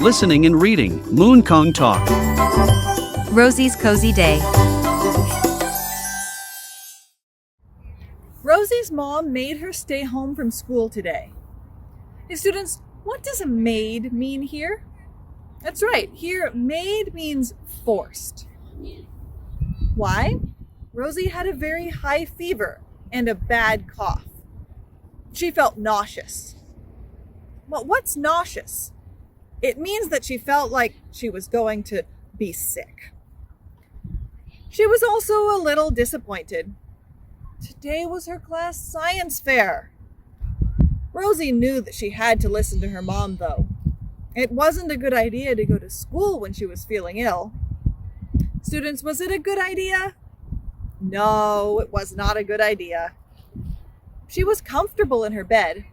listening and reading. Moon Kong Talk. Rosie's Cozy Day. Rosie's mom made her stay home from school today. Hey students, what does made mean here? That's right, here made means forced. Why? Rosie had a very high fever and a bad cough. She felt nauseous. Well, what's nauseous? It means that she felt like she was going to be sick. She was also a little disappointed. Today was her class science fair. Rosie knew that she had to listen to her mom, though. It wasn't a good idea to go to school when she was feeling ill. Students, was it a good idea? No, it was not a good idea. She was comfortable in her bed.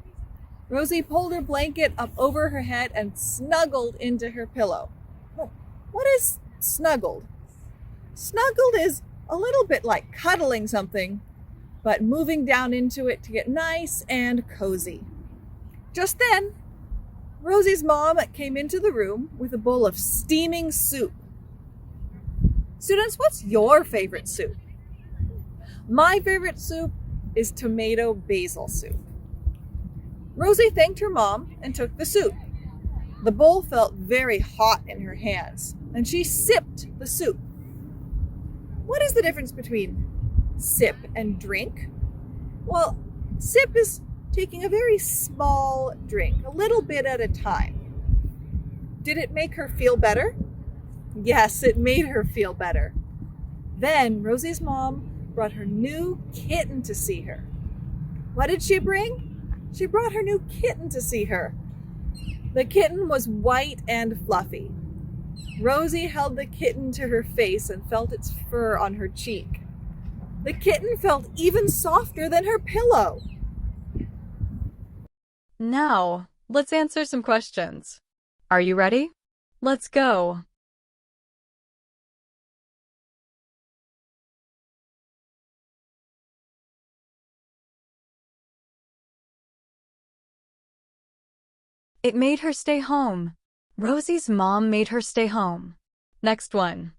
Rosie pulled her blanket up over her head and snuggled into her pillow. What is snuggled? Snuggled is a little bit like cuddling something, but moving down into it to get nice and cozy. Just then, Rosie's mom came into the room with a bowl of steaming soup. Students, what's your favorite soup? My favorite soup is tomato basil soup. Rosie thanked her mom and took the soup. The bowl felt very hot in her hands, and she sipped the soup. What is the difference between sip and drink? Well, sip is taking a very small drink, a little bit at a time. Did it make her feel better? Yes, it made her feel better. Then Rosie's mom brought her new kitten to see her. What did she bring? She brought her new kitten to see her. The kitten was white and fluffy. Rosie held the kitten to her face and felt its fur on her cheek. The kitten felt even softer than her pillow. Now, let's answer some questions. Are you ready? Let's go. It made her stay home. Rosie's mom made her stay home. Next one.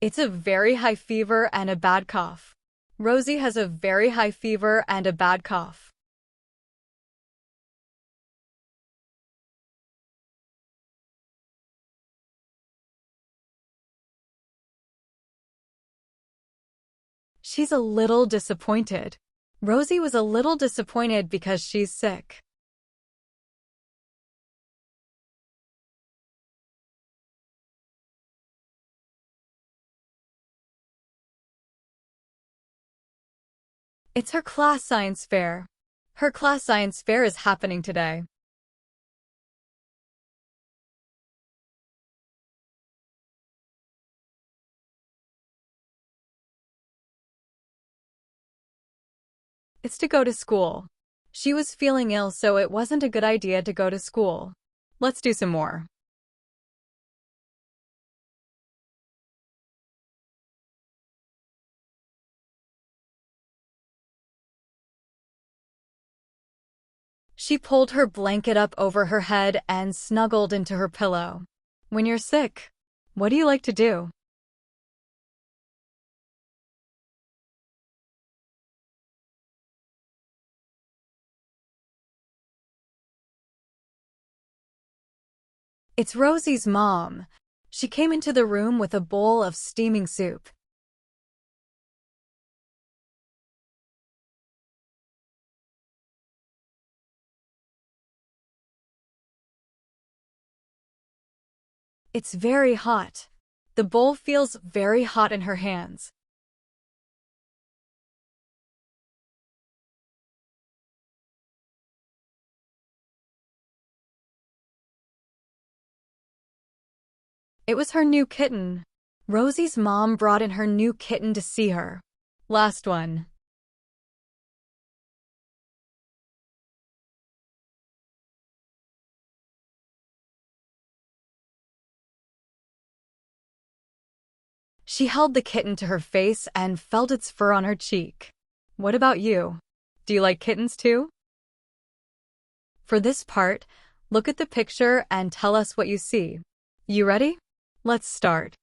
It's a very high fever and a bad cough. Rosie has a very high fever and a bad cough. She's a little disappointed. Rosie was a little disappointed because she's sick. It's her class science fair. Her class science fair is happening today. It's to go to school. She was feeling ill, so it wasn't a good idea to go to school. Let's do some more. She pulled her blanket up over her head and snuggled into her pillow. When you're sick, what do you like to do? It's Rosie's mom. She came into the room with a bowl of steaming soup. It's very hot. The bowl feels very hot in her hands. It was her new kitten. Rosie's mom brought in her new kitten to see her. Last one. She held the kitten to her face and felt its fur on her cheek. What about you? Do you like kittens too? For this part, look at the picture and tell us what you see. You ready? Let's start.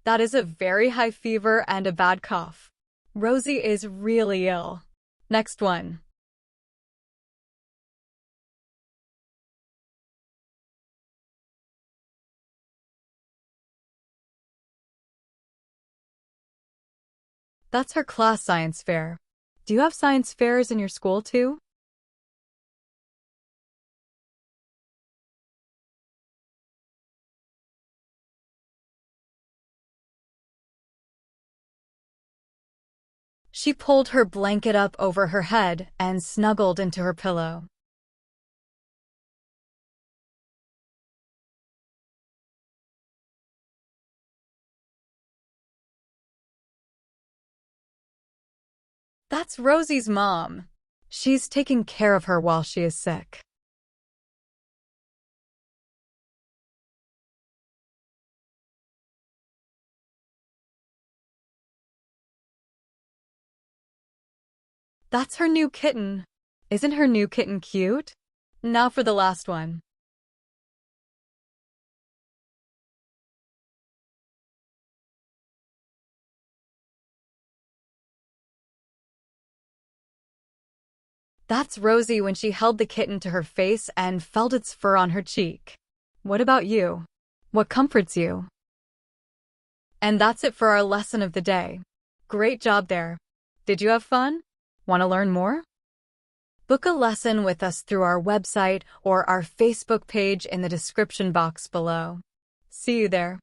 That is a very high fever and a bad cough. Rosie is really ill. Next one. That's her class science fair. Do you have science fairs in your school too? She pulled her blanket up over her head and snuggled into her pillow. That's Rosie's mom. She's taking care of her while she is sick. That's her new kitten. Isn't her new kitten cute? Now for the last one. That's Rosie when she held the kitten to her face and felt its fur on her cheek. What about you? What comforts you? And that's it for our lesson of the day. Great job there. Did you have fun? Want to learn more? Book a lesson with us through our website or our Facebook page in the description box below. See you there.